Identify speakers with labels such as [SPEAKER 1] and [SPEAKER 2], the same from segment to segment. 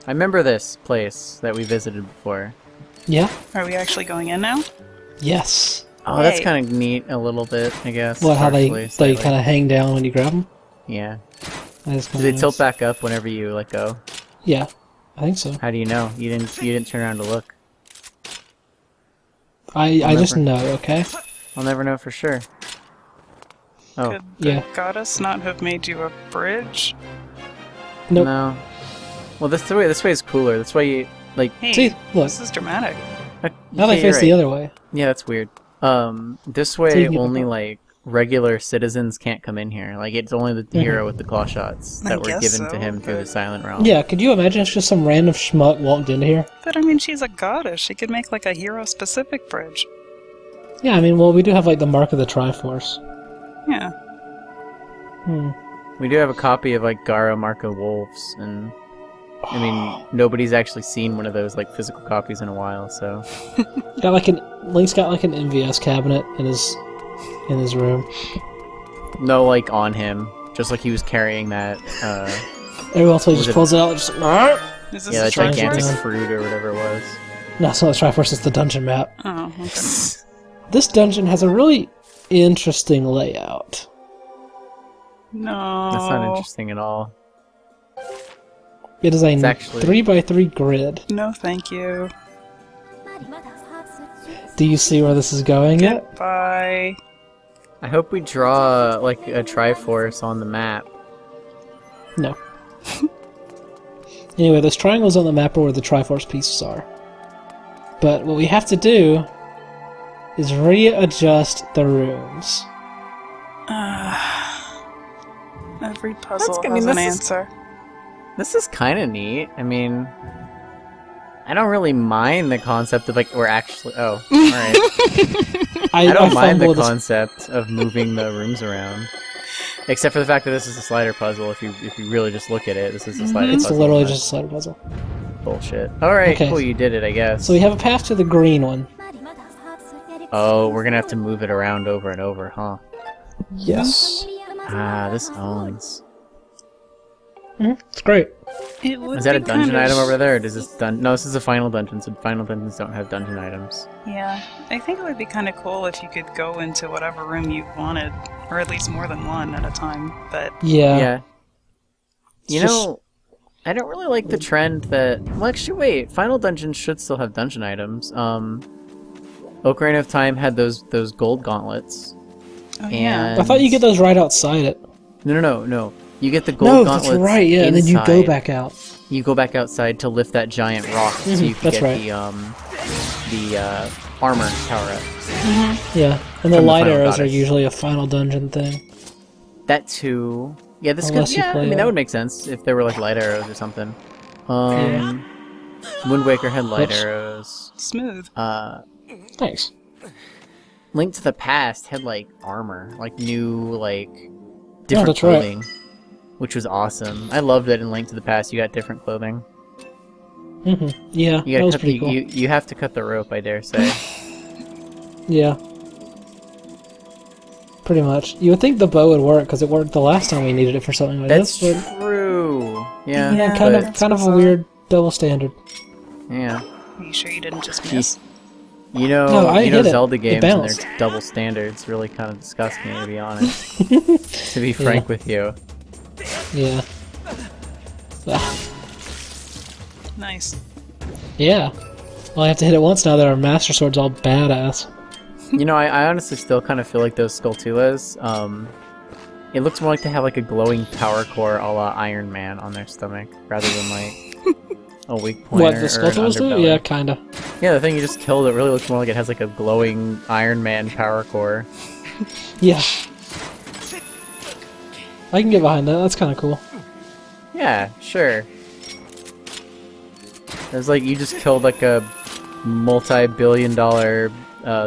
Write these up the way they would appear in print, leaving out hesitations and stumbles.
[SPEAKER 1] I remember this place that we visited before.
[SPEAKER 2] Yeah?
[SPEAKER 3] Are we actually going in now?
[SPEAKER 2] Yes.
[SPEAKER 1] Oh, that's kind of neat a little bit, I guess.
[SPEAKER 2] What, how they
[SPEAKER 1] slightly.
[SPEAKER 2] kind of hang down when you grab them?
[SPEAKER 1] Yeah.
[SPEAKER 2] That is
[SPEAKER 1] Do
[SPEAKER 2] kinda
[SPEAKER 1] they
[SPEAKER 2] nice.
[SPEAKER 1] tilt back up whenever you let go?
[SPEAKER 2] Yeah, I think so.
[SPEAKER 1] How do you know? You didn't turn around to look.
[SPEAKER 2] I just know, okay?
[SPEAKER 1] I'll never know for sure. Oh.
[SPEAKER 3] Could the
[SPEAKER 2] Yeah.
[SPEAKER 3] goddess not have made you a bridge?
[SPEAKER 2] Nope.
[SPEAKER 1] No. Well, this way is cooler. That's why you like.
[SPEAKER 3] Hey,
[SPEAKER 2] See, look.
[SPEAKER 3] this is dramatic.
[SPEAKER 2] Now they
[SPEAKER 1] okay,
[SPEAKER 2] face
[SPEAKER 1] you're
[SPEAKER 2] the
[SPEAKER 1] right.
[SPEAKER 2] other way.
[SPEAKER 1] Yeah, that's weird. This
[SPEAKER 2] So
[SPEAKER 1] way
[SPEAKER 2] you can get
[SPEAKER 1] only
[SPEAKER 2] the-
[SPEAKER 1] like regular citizens can't come in here. Like it's only the hero with the claw shots
[SPEAKER 3] I
[SPEAKER 1] that were
[SPEAKER 3] guess
[SPEAKER 1] given to
[SPEAKER 3] so,
[SPEAKER 1] him through the
[SPEAKER 3] but-
[SPEAKER 1] silent realm.
[SPEAKER 2] Yeah, could you imagine if just some random schmuck walked into here?
[SPEAKER 3] But I mean, she's a goddess. She could make like a hero-specific bridge.
[SPEAKER 2] Yeah, I mean, well, we do have like the Mark of the Triforce.
[SPEAKER 3] Yeah.
[SPEAKER 1] We do have a copy of like Gara Mark of Wolves, and I mean nobody's actually seen one of those like physical copies in a while. So
[SPEAKER 2] Got like Link's got like an MVS cabinet in his room.
[SPEAKER 1] no, like on him, just like he was carrying that.
[SPEAKER 2] Every once in a while he
[SPEAKER 1] Was
[SPEAKER 2] just
[SPEAKER 1] it-
[SPEAKER 2] pulls it out and just.
[SPEAKER 3] Is this
[SPEAKER 1] Yeah,
[SPEAKER 3] a
[SPEAKER 1] that gigantic
[SPEAKER 2] Triforce?
[SPEAKER 1] fruit or whatever it was.
[SPEAKER 2] No, it's not the Triforce, it's the dungeon map.
[SPEAKER 3] Oh, okay.
[SPEAKER 2] This dungeon has a really interesting layout.
[SPEAKER 3] No.
[SPEAKER 1] That's not interesting at all.
[SPEAKER 2] It is a
[SPEAKER 1] It's actually-
[SPEAKER 2] 3x3 grid.
[SPEAKER 3] No, thank you.
[SPEAKER 2] Do you see where this is going yet?
[SPEAKER 3] Bye.
[SPEAKER 1] I hope we draw like a Triforce on the map.
[SPEAKER 2] No. Anyway, those triangles on the map are where the Triforce pieces are. But what we have to do is readjust the rooms.
[SPEAKER 3] Every puzzle
[SPEAKER 1] I mean,
[SPEAKER 3] has an
[SPEAKER 1] this is-
[SPEAKER 3] answer.
[SPEAKER 1] This is kind of neat. I mean, I don't really mind the concept of like we're actually. Oh, all right. I don't mind the
[SPEAKER 2] fumbled this-
[SPEAKER 1] concept of moving the rooms around, except for the fact that this is a slider puzzle. If you really just look at it, this is a slider
[SPEAKER 2] It's
[SPEAKER 1] puzzle.
[SPEAKER 2] literally
[SPEAKER 1] but
[SPEAKER 2] just a slider puzzle.
[SPEAKER 1] bullshit. All right,
[SPEAKER 2] Okay.
[SPEAKER 1] cool. You did it, I guess.
[SPEAKER 2] So we have a path to the green one.
[SPEAKER 1] Oh, we're gonna have to move it around over and over, huh?
[SPEAKER 2] Yes.
[SPEAKER 1] Ah, this owns.
[SPEAKER 2] It's great.
[SPEAKER 3] It would
[SPEAKER 1] Is that a
[SPEAKER 3] be
[SPEAKER 1] dungeon
[SPEAKER 3] kind of
[SPEAKER 1] item over there? Or does this No, this is a final dungeon. So final dungeons don't have dungeon items.
[SPEAKER 3] Yeah, I think it would be kind of cool if you could go into whatever room you wanted, or at least more than one at a time. But
[SPEAKER 2] Yeah.
[SPEAKER 1] Yeah. You
[SPEAKER 2] It's
[SPEAKER 1] know, I don't really like the trend that. Well, actually, wait. Final dungeons should still have dungeon items. Ocarina of Time had those gold gauntlets.
[SPEAKER 3] oh yeah,
[SPEAKER 2] I thought you get those right outside it.
[SPEAKER 1] No. You get the gold
[SPEAKER 2] No,
[SPEAKER 1] gauntlets.
[SPEAKER 2] that's right, yeah, and then you go
[SPEAKER 1] inside.
[SPEAKER 2] back out.
[SPEAKER 1] You go back outside to lift that giant rock, so you can
[SPEAKER 2] that's
[SPEAKER 1] get
[SPEAKER 2] right.
[SPEAKER 1] the armor power up.
[SPEAKER 2] Yeah, and the
[SPEAKER 1] From the
[SPEAKER 2] light
[SPEAKER 1] final
[SPEAKER 2] arrows are
[SPEAKER 1] goddess.
[SPEAKER 2] usually a final dungeon thing.
[SPEAKER 1] That too. Yeah, this
[SPEAKER 2] Unless
[SPEAKER 1] could.
[SPEAKER 2] you
[SPEAKER 1] Yeah, I
[SPEAKER 2] play
[SPEAKER 1] mean
[SPEAKER 2] it.
[SPEAKER 1] that would make sense if there were like light arrows or something. Wind Waker had light
[SPEAKER 2] Whoops.
[SPEAKER 1] arrows.
[SPEAKER 3] smooth.
[SPEAKER 2] Thanks.
[SPEAKER 1] Link to the Past had like armor, like new like different
[SPEAKER 2] that's right.
[SPEAKER 1] clothing, which was awesome. I loved it in Link to the Past. You got different clothing.
[SPEAKER 2] Yeah,
[SPEAKER 1] You
[SPEAKER 2] that was
[SPEAKER 1] got
[SPEAKER 2] pretty cool.
[SPEAKER 1] you have to cut the rope, I dare say.
[SPEAKER 2] Yeah. Pretty much. You would think the bow would work because it worked the last time we needed it for something like
[SPEAKER 1] That's
[SPEAKER 2] this. But
[SPEAKER 1] true. Yeah.
[SPEAKER 3] Yeah,
[SPEAKER 2] kind
[SPEAKER 1] but-
[SPEAKER 2] of a
[SPEAKER 3] bizarre.
[SPEAKER 2] weird double standard.
[SPEAKER 1] Yeah.
[SPEAKER 3] Are you sure you didn't just miss?
[SPEAKER 1] You know,
[SPEAKER 2] No, I
[SPEAKER 1] you know
[SPEAKER 2] hit it.
[SPEAKER 1] Zelda
[SPEAKER 2] It
[SPEAKER 1] games and
[SPEAKER 2] bounced.
[SPEAKER 1] their double standards really kind of disgust me, to be honest. To be frank with you.
[SPEAKER 2] Yeah. Ah,
[SPEAKER 3] Nice.
[SPEAKER 2] yeah. Well, I have to hit it once now that our Master Sword's all badass.
[SPEAKER 1] You know, I honestly still kind of feel like those Skulltulas, it looks more like they have like a glowing power core a la Iron Man on their stomach, rather than like a weak pointer
[SPEAKER 2] What, the
[SPEAKER 1] or an
[SPEAKER 2] Skulltulas do?
[SPEAKER 1] underbelly.
[SPEAKER 2] Yeah, kinda.
[SPEAKER 1] Yeah, the thing you just killed, it really looks more like it has like a glowing Iron Man power core.
[SPEAKER 2] Yeah. I can get behind that. That's kind of cool.
[SPEAKER 1] Yeah, sure. It's like you just killed like a multi-billion-dollar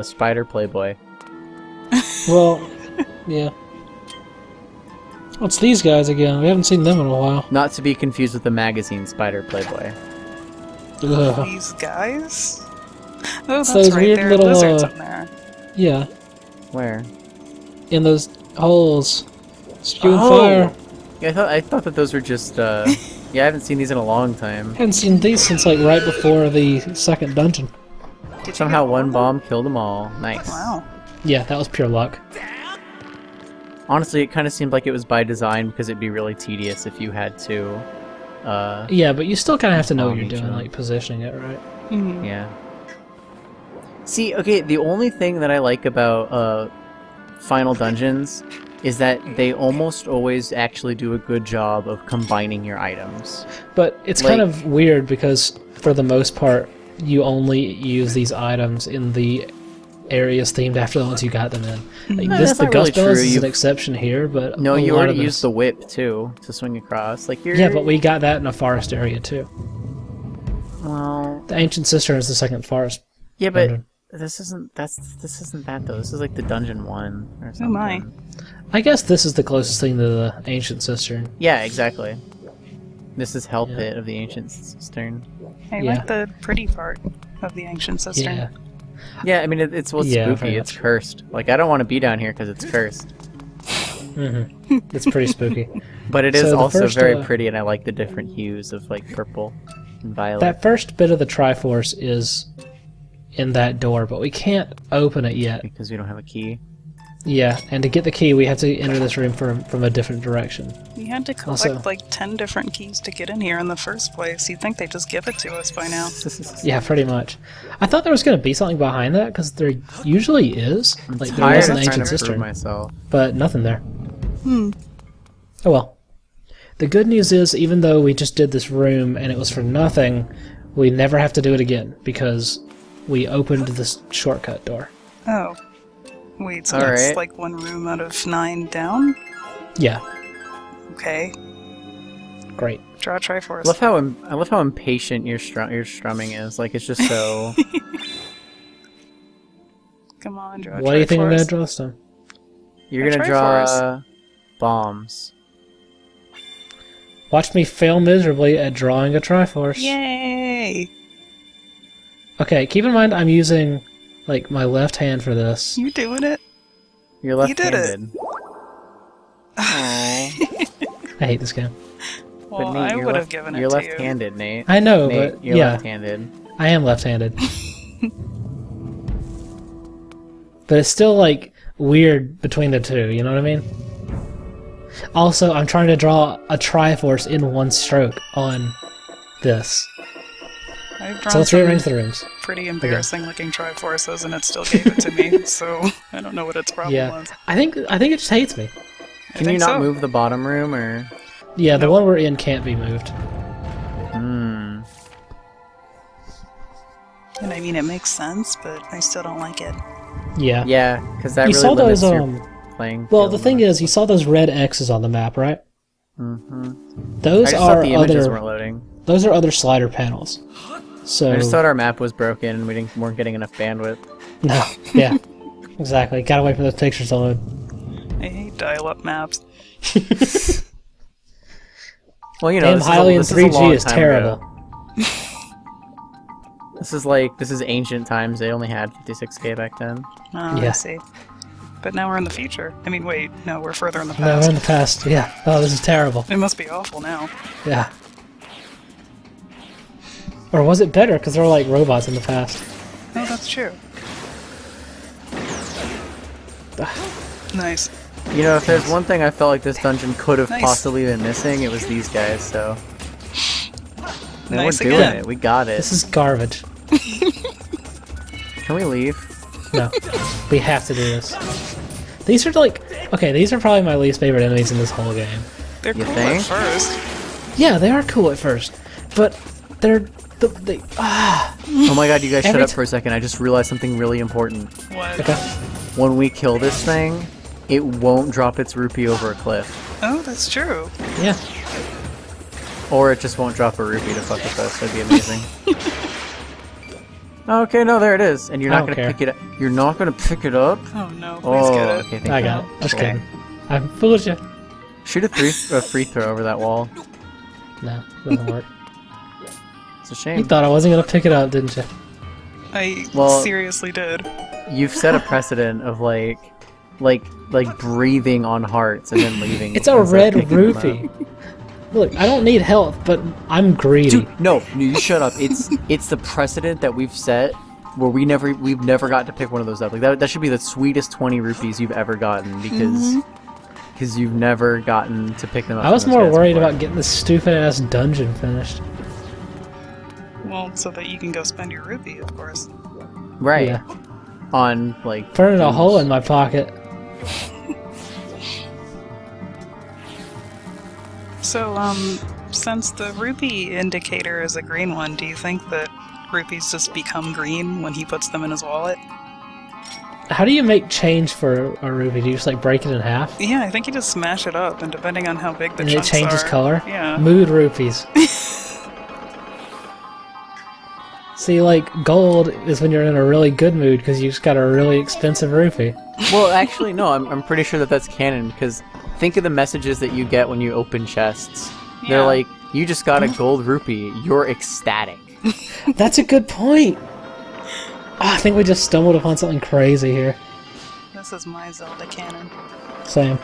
[SPEAKER 1] spider playboy.
[SPEAKER 2] Well, yeah. What's these guys again? We haven't seen them in a while.
[SPEAKER 1] Not to be confused with the magazine spider playboy.
[SPEAKER 2] Ugh.
[SPEAKER 3] These guys? Oh, that's
[SPEAKER 2] those
[SPEAKER 3] right.
[SPEAKER 2] weird
[SPEAKER 3] There are
[SPEAKER 2] little,
[SPEAKER 3] lizards up there.
[SPEAKER 2] Yeah,
[SPEAKER 1] Where?
[SPEAKER 2] in those holes. Spewing
[SPEAKER 1] Oh!
[SPEAKER 2] fire.
[SPEAKER 1] Yeah, I thought that those were just Yeah, I haven't seen these in a long time.
[SPEAKER 2] Hadn't seen these since like right before the second dungeon.
[SPEAKER 1] Somehow one bomb killed them all. Nice.
[SPEAKER 3] Wow.
[SPEAKER 2] Yeah, that was pure luck.
[SPEAKER 1] Honestly, it kind of seemed like it was by design because it'd be really tedious if you had to.
[SPEAKER 2] Yeah, but you still kind of have to know what you're
[SPEAKER 1] each
[SPEAKER 2] doing,
[SPEAKER 1] other.
[SPEAKER 2] like positioning it right.
[SPEAKER 3] Mhm.
[SPEAKER 1] Yeah. See, okay, the only thing that I like about Final Dungeons is that they almost always actually do a good job of combining your items.
[SPEAKER 2] But it's kind of weird because for the most part, you only use these items in the areas themed after the ones you got them in. Like
[SPEAKER 1] No,
[SPEAKER 2] this,
[SPEAKER 1] that's
[SPEAKER 2] the
[SPEAKER 1] not really
[SPEAKER 2] Gust Bells
[SPEAKER 1] true.
[SPEAKER 2] is
[SPEAKER 1] You-
[SPEAKER 2] an exception here, but
[SPEAKER 1] No,
[SPEAKER 2] a
[SPEAKER 1] you
[SPEAKER 2] lot
[SPEAKER 1] already
[SPEAKER 2] of this-
[SPEAKER 1] used the whip too to swing across. Like you're
[SPEAKER 2] Yeah, but we got that in a forest area too.
[SPEAKER 1] well,
[SPEAKER 2] The Ancient Cistern is the second forest.
[SPEAKER 1] yeah, but
[SPEAKER 2] dungeon.
[SPEAKER 1] this isn't that though. This is like the dungeon one or something.
[SPEAKER 3] Oh my.
[SPEAKER 2] I guess this is the closest thing to the Ancient Cistern.
[SPEAKER 1] Yeah, exactly. This is Hell
[SPEAKER 2] Yeah.
[SPEAKER 1] Pit of the Ancient Cistern.
[SPEAKER 3] I
[SPEAKER 2] Yeah.
[SPEAKER 3] like the pretty part of the Ancient Cistern.
[SPEAKER 2] Yeah.
[SPEAKER 1] Yeah, I mean it's what's
[SPEAKER 2] Yeah,
[SPEAKER 1] spooky.
[SPEAKER 2] very
[SPEAKER 1] It's
[SPEAKER 2] much.
[SPEAKER 1] cursed. Like I don't want to be down here because it's cursed.
[SPEAKER 2] It's pretty spooky.
[SPEAKER 1] But it is
[SPEAKER 2] So the
[SPEAKER 1] also
[SPEAKER 2] first,
[SPEAKER 1] very
[SPEAKER 2] uh,
[SPEAKER 1] pretty, and I like the different hues of like purple and violet.
[SPEAKER 2] That first bit of the Triforce is in that door, but we can't open it yet.
[SPEAKER 1] Because we don't have a key.
[SPEAKER 2] Yeah, and to get the key, we have to enter this room from a different direction.
[SPEAKER 3] We had to collect
[SPEAKER 2] Also-
[SPEAKER 3] like 10 different keys to get in here in the first place. You'd think they'd just give it to us by now.
[SPEAKER 2] Yeah, pretty much. I thought there was going to be something behind that, because there usually is. Like, there
[SPEAKER 1] Tired
[SPEAKER 2] was an
[SPEAKER 1] of trying
[SPEAKER 2] Ancient
[SPEAKER 1] to prove
[SPEAKER 2] Cistern,
[SPEAKER 1] myself.
[SPEAKER 2] but nothing there. Oh well. The good news is, even though we just did this room and it was for nothing, we never have to do it again, because we opened this shortcut door.
[SPEAKER 3] Oh. Wait, so
[SPEAKER 1] All
[SPEAKER 3] that's
[SPEAKER 1] right.
[SPEAKER 3] like one room out of 9 down?
[SPEAKER 2] Yeah,
[SPEAKER 3] Okay.
[SPEAKER 2] great.
[SPEAKER 3] Draw Triforce.
[SPEAKER 1] I love how impatient your strumming is. Like it's just so.
[SPEAKER 3] Come on, draw
[SPEAKER 2] What do you think I'm going to
[SPEAKER 3] Triforce.
[SPEAKER 2] draw this time?
[SPEAKER 1] You're
[SPEAKER 3] A
[SPEAKER 1] gonna draw bombs.
[SPEAKER 2] Watch me fail miserably at drawing a Triforce.
[SPEAKER 3] Yay!
[SPEAKER 2] Okay, keep in mind I'm using like my left hand for this.
[SPEAKER 3] You doing it?
[SPEAKER 1] You're
[SPEAKER 3] You did it.
[SPEAKER 1] left-handed. Aww.
[SPEAKER 2] I hate this game.
[SPEAKER 3] Well,
[SPEAKER 1] But Nate,
[SPEAKER 3] I
[SPEAKER 1] you're
[SPEAKER 3] would have
[SPEAKER 1] left-
[SPEAKER 3] given it
[SPEAKER 1] You're
[SPEAKER 3] to you.
[SPEAKER 1] left-handed, Nate.
[SPEAKER 2] I know,
[SPEAKER 1] Nate,
[SPEAKER 2] but
[SPEAKER 1] you're
[SPEAKER 2] yeah,
[SPEAKER 1] left-handed.
[SPEAKER 2] I am left-handed. But it's still like weird between the two, you know what I mean? Also, I'm trying to draw a Triforce in one stroke on this.
[SPEAKER 3] I've
[SPEAKER 2] So
[SPEAKER 3] drawn
[SPEAKER 2] let's
[SPEAKER 3] some
[SPEAKER 2] rearrange the rooms.
[SPEAKER 3] pretty embarrassing looking Triforces and it still gave it to me, so I don't know what its problem
[SPEAKER 2] Yeah,
[SPEAKER 3] was.
[SPEAKER 2] I think it just hates me.
[SPEAKER 3] I
[SPEAKER 1] Can you
[SPEAKER 3] think
[SPEAKER 1] not
[SPEAKER 3] so.
[SPEAKER 1] move the bottom room, or?
[SPEAKER 2] Yeah, the
[SPEAKER 3] Nope.
[SPEAKER 2] one we're in can't be moved.
[SPEAKER 1] Hmm.
[SPEAKER 3] And I mean, it makes sense, but I still don't like it.
[SPEAKER 2] Yeah.
[SPEAKER 1] Yeah, because that
[SPEAKER 2] You
[SPEAKER 1] really
[SPEAKER 2] saw
[SPEAKER 1] limits
[SPEAKER 2] those,
[SPEAKER 1] your playing.
[SPEAKER 2] Well, the thing is, you saw those red X's on the map, right?
[SPEAKER 1] Mm-hmm. I
[SPEAKER 2] Those
[SPEAKER 1] just thought
[SPEAKER 2] are
[SPEAKER 1] the images
[SPEAKER 2] other.
[SPEAKER 1] weren't loading.
[SPEAKER 2] Those are other slider panels. So
[SPEAKER 1] I just thought our map was broken and weren't getting enough bandwidth.
[SPEAKER 2] no, yeah, exactly. Gotta wait for those pictures to load.
[SPEAKER 3] I hate dial-up maps.
[SPEAKER 1] Well, you know,
[SPEAKER 2] Damn,
[SPEAKER 1] this
[SPEAKER 2] Hylian
[SPEAKER 1] is a
[SPEAKER 2] 3G
[SPEAKER 1] long
[SPEAKER 2] is
[SPEAKER 1] time
[SPEAKER 2] terrible.
[SPEAKER 1] ago. This is ancient times. They only had 56K back then.
[SPEAKER 3] Oh,
[SPEAKER 2] Yeah.
[SPEAKER 3] I see. But now we're in the future. I mean, wait, no, we're further in the
[SPEAKER 2] No, we're
[SPEAKER 3] past.
[SPEAKER 2] in the past. Yeah. Oh, this is terrible.
[SPEAKER 3] It must be awful now.
[SPEAKER 2] Yeah. Or was it better because there were like robots in the past?
[SPEAKER 3] Oh, that's true. Nice.
[SPEAKER 1] You know, if there's one thing I felt like this dungeon could have
[SPEAKER 3] Nice.
[SPEAKER 1] possibly been missing, it was these guys. So, and
[SPEAKER 3] Nice
[SPEAKER 1] we're doing
[SPEAKER 3] again.
[SPEAKER 1] it. We got it.
[SPEAKER 2] This is garbage.
[SPEAKER 1] Can we leave?
[SPEAKER 2] No, we have to do this. These are like, okay, these are probably my least favorite enemies in this whole game.
[SPEAKER 3] They're
[SPEAKER 1] You
[SPEAKER 3] cool
[SPEAKER 1] think?
[SPEAKER 3] at first.
[SPEAKER 2] Yeah, they are cool at first, but they're
[SPEAKER 1] Oh my god, you guys shut
[SPEAKER 2] Every
[SPEAKER 1] up for a second. I just realized something really important.
[SPEAKER 3] What?
[SPEAKER 2] okay.
[SPEAKER 1] When we kill this thing, it won't drop its rupee over a cliff.
[SPEAKER 3] Oh, that's true.
[SPEAKER 2] Yeah.
[SPEAKER 1] Or it just won't drop a rupee to fuck with us. That'd be amazing. Okay, no, there it is. And you're
[SPEAKER 2] I
[SPEAKER 1] not
[SPEAKER 2] don't
[SPEAKER 1] gonna
[SPEAKER 2] care.
[SPEAKER 1] pick it up. You're not gonna pick it up?
[SPEAKER 3] Oh no, please
[SPEAKER 1] Oh,
[SPEAKER 3] get it.
[SPEAKER 1] okay, thank
[SPEAKER 2] I
[SPEAKER 1] you.
[SPEAKER 2] got it. Just
[SPEAKER 1] Okay.
[SPEAKER 2] kidding. I fooled you.
[SPEAKER 1] Shoot a free throw over that wall.
[SPEAKER 2] No, doesn't work.
[SPEAKER 1] It's a
[SPEAKER 2] You
[SPEAKER 1] shame.
[SPEAKER 2] thought I wasn't gonna pick it up, didn't you?
[SPEAKER 3] I
[SPEAKER 1] Well-
[SPEAKER 3] seriously did.
[SPEAKER 1] You've set a precedent of like breathing on hearts and then leaving.
[SPEAKER 2] It's a
[SPEAKER 1] instead of
[SPEAKER 2] red
[SPEAKER 1] picking them
[SPEAKER 2] rupee.
[SPEAKER 1] up.
[SPEAKER 2] Look, I don't need health, but I'm greedy.
[SPEAKER 1] Dude, no, you shut up. It's the precedent that we've set where we've never got to pick one of those up. Like that should be the sweetest 20 rupees you've ever gotten because you've never gotten to pick them up.
[SPEAKER 2] I was more worried about getting this stupid ass dungeon finished.
[SPEAKER 3] Well, so that you can go spend your rupee, of course.
[SPEAKER 1] Right.
[SPEAKER 2] Yeah.
[SPEAKER 1] On like
[SPEAKER 2] burning a hole in my pocket.
[SPEAKER 3] So, since the rupee indicator is a green one, do you think that rupees just become green when he puts them in his wallet?
[SPEAKER 2] How do you make change for a rupee? Do you just like break it in half?
[SPEAKER 3] Yeah, I think you just smash it up, and depending on how big the
[SPEAKER 2] and
[SPEAKER 3] chunks
[SPEAKER 2] it changes
[SPEAKER 3] are,
[SPEAKER 2] color?
[SPEAKER 3] Yeah.
[SPEAKER 2] Mood rupees. See, like, gold is when you're in a really good mood because you just got a really expensive rupee.
[SPEAKER 1] Well, actually, no, I'm pretty sure that that's canon because think of the messages that you get when you open chests.
[SPEAKER 3] Yeah.
[SPEAKER 1] They're like, you just got a gold rupee. You're ecstatic.
[SPEAKER 2] That's a good point. Oh, I think we just stumbled upon something crazy here.
[SPEAKER 3] This is my Zelda canon.
[SPEAKER 2] Same.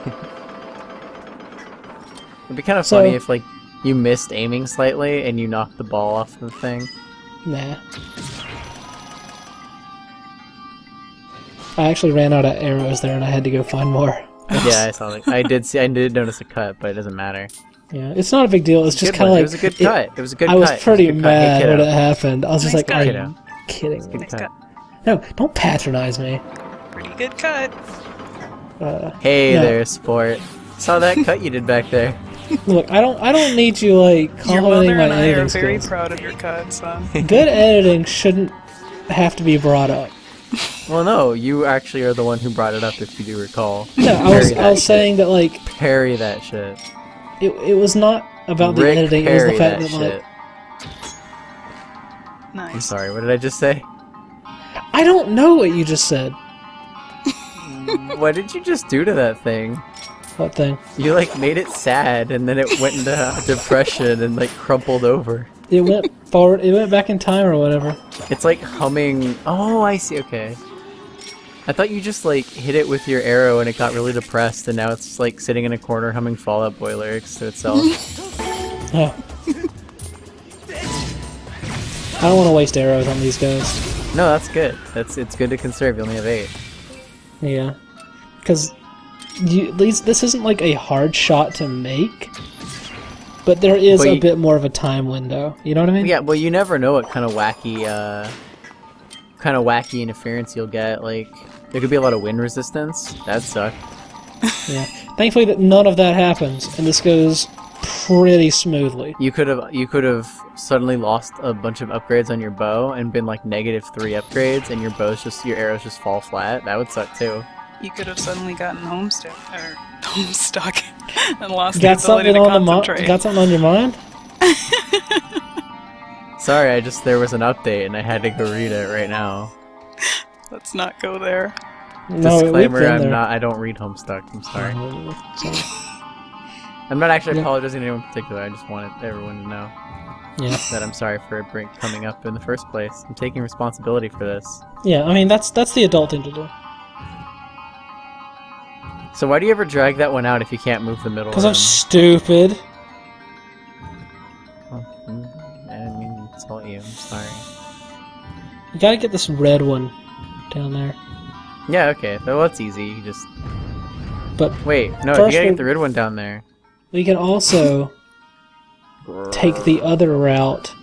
[SPEAKER 1] It'd be kind of funny if, like, you missed aiming slightly and you knocked the ball off the thing.
[SPEAKER 2] Nah. I actually ran out of arrows there and I had to go find more.
[SPEAKER 1] Yeah, I saw that. I did notice a cut, but it doesn't matter.
[SPEAKER 2] Yeah, it's not a big deal. It's just kind of like...
[SPEAKER 1] It was a good cut. It was a good cut.
[SPEAKER 2] I was pretty mad when it happened. I was just
[SPEAKER 3] Nice
[SPEAKER 2] like,
[SPEAKER 3] cut.
[SPEAKER 2] are you kidding me?
[SPEAKER 3] Nice cut.
[SPEAKER 2] No, don't patronize me.
[SPEAKER 3] Pretty good cut.
[SPEAKER 1] Hey
[SPEAKER 2] yeah.
[SPEAKER 1] there, sport. Saw that cut you did back there.
[SPEAKER 2] Look, I don't need you like
[SPEAKER 3] Your
[SPEAKER 2] complimenting
[SPEAKER 3] mother
[SPEAKER 2] my
[SPEAKER 3] and I are
[SPEAKER 2] editing
[SPEAKER 3] very
[SPEAKER 2] skills.
[SPEAKER 3] proud of your cut, son.
[SPEAKER 2] Good editing shouldn't have to be brought up.
[SPEAKER 1] Well, no, you actually are the one who brought it up, if you do recall.
[SPEAKER 2] No, I was saying that like
[SPEAKER 1] Parry that shit.
[SPEAKER 2] it was not about the
[SPEAKER 1] Rick
[SPEAKER 2] editing. It was the
[SPEAKER 1] Parry
[SPEAKER 2] fact
[SPEAKER 1] that
[SPEAKER 2] that like
[SPEAKER 1] shit.
[SPEAKER 3] Nice.
[SPEAKER 1] I'm sorry, what did I just say?
[SPEAKER 2] I don't know what you just said.
[SPEAKER 1] What did you just do to that thing?
[SPEAKER 2] What thing?
[SPEAKER 1] You like made it sad, and then it went into depression and like crumpled over.
[SPEAKER 2] It went forward. It went back in time or whatever.
[SPEAKER 1] It's like humming. Oh, I see. Okay. I thought you just like hit it with your arrow and it got really depressed, and now it's like sitting in a corner humming Fall Out Boy lyrics to itself.
[SPEAKER 2] Oh. I don't want to waste arrows on these guys.
[SPEAKER 1] No, that's good. It's good to conserve. You only have 8.
[SPEAKER 2] Yeah, because this isn't like a hard shot to make, but there is a bit more of a time window. You know what I mean?
[SPEAKER 1] Yeah. Well, you never know what kind of wacky interference you'll get. Like there could be a lot of wind resistance. That'd suck.
[SPEAKER 2] Yeah. Thankfully, that none of that happens, and this goes pretty smoothly.
[SPEAKER 1] You could have suddenly lost a bunch of upgrades on your bow and been like -3 upgrades, and your arrows just fall flat. That would suck too.
[SPEAKER 3] You could have suddenly gotten homestuck and lost the ability
[SPEAKER 2] something
[SPEAKER 3] to
[SPEAKER 2] on
[SPEAKER 3] concentrate.
[SPEAKER 2] got something on your mind?
[SPEAKER 1] Sorry, there was an update and I had to go read it right now.
[SPEAKER 3] Let's not go there.
[SPEAKER 2] No,
[SPEAKER 1] Disclaimer:
[SPEAKER 2] there.
[SPEAKER 1] I don't read Homestuck. I'm sorry.
[SPEAKER 2] Sorry.
[SPEAKER 1] I'm not actually apologizing to anyone in particular. I just wanted everyone to know that I'm sorry for it coming up in the first place. I'm taking responsibility for this.
[SPEAKER 2] Yeah, I mean that's the adult thing to do.
[SPEAKER 1] So why do you ever drag that one out if you can't move the middle?
[SPEAKER 2] Because I'm stupid.
[SPEAKER 1] I didn't mean to insult you. I'm sorry.
[SPEAKER 2] You gotta get this red one down there.
[SPEAKER 1] Yeah, okay. Well, that's easy. You just...
[SPEAKER 2] But
[SPEAKER 1] wait, no, you gotta get the red one down there.
[SPEAKER 2] We can also take the other route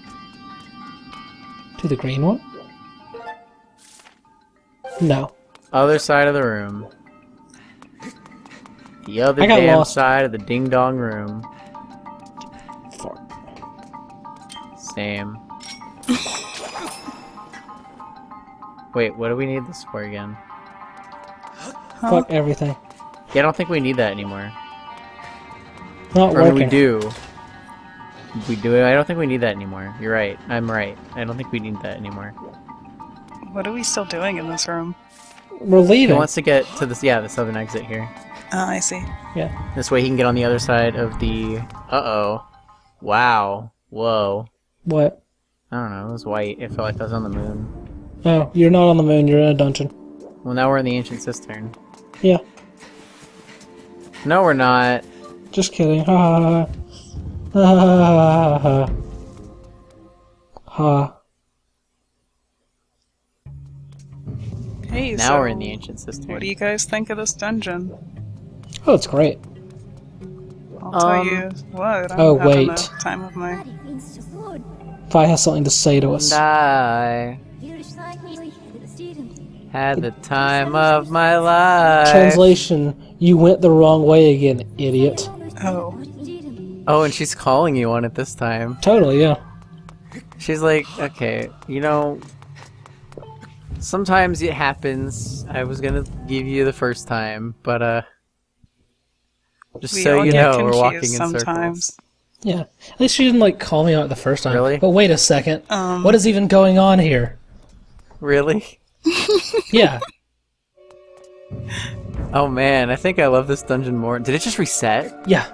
[SPEAKER 2] to the green one? No.
[SPEAKER 1] Other side of the room. The other damn side of the ding-dong room. Same. Wait, what do we need this for again?
[SPEAKER 2] Fuck everything.
[SPEAKER 1] Yeah, I don't think we need that anymore.
[SPEAKER 2] Not
[SPEAKER 1] or
[SPEAKER 2] working.
[SPEAKER 1] we do. We do. I don't think we need that anymore. You're right. I'm right. I don't think we need that anymore.
[SPEAKER 3] What are we still doing in this room?
[SPEAKER 2] We're leaving.
[SPEAKER 1] He wants to get to this. Yeah, the southern exit here.
[SPEAKER 3] I see.
[SPEAKER 2] Yeah.
[SPEAKER 1] This way he can get on the other side of the... Uh-oh. Wow. Whoa.
[SPEAKER 2] What?
[SPEAKER 1] I don't know. It was white. It felt like I was on the moon.
[SPEAKER 2] Oh, you're not on the moon. You're in a dungeon.
[SPEAKER 1] Well, now we're in the Ancient Cistern.
[SPEAKER 2] Yeah.
[SPEAKER 1] No, we're not.
[SPEAKER 2] Just kidding. Ha ha ha.
[SPEAKER 3] Hey,
[SPEAKER 1] Now
[SPEAKER 3] so
[SPEAKER 1] we're in the Ancient Cistern.
[SPEAKER 3] what do you guys think of this dungeon?
[SPEAKER 2] Oh, it's great.
[SPEAKER 3] I'll tell you what. I'm
[SPEAKER 2] Oh,
[SPEAKER 3] having
[SPEAKER 2] wait.
[SPEAKER 3] the time of my.
[SPEAKER 2] Fi has something to say to us.
[SPEAKER 1] And I had the time of my life.
[SPEAKER 2] Translation, you went the wrong way again, idiot.
[SPEAKER 3] Oh.
[SPEAKER 1] Oh, and she's calling you on it this time.
[SPEAKER 2] Totally, yeah.
[SPEAKER 1] She's like, okay, you know, sometimes it happens. I was gonna give you the first time, but just
[SPEAKER 3] We
[SPEAKER 1] so
[SPEAKER 3] all
[SPEAKER 1] you
[SPEAKER 3] get
[SPEAKER 1] know, we're walking in
[SPEAKER 3] confused sometimes.
[SPEAKER 1] circles.
[SPEAKER 2] Yeah. At least she didn't, like, call me out the first time.
[SPEAKER 1] Really?
[SPEAKER 2] But wait a second. What is even going on here?
[SPEAKER 1] Really?
[SPEAKER 2] Yeah.
[SPEAKER 1] Oh man, I think I love this dungeon more. Did it just reset?
[SPEAKER 2] Yeah.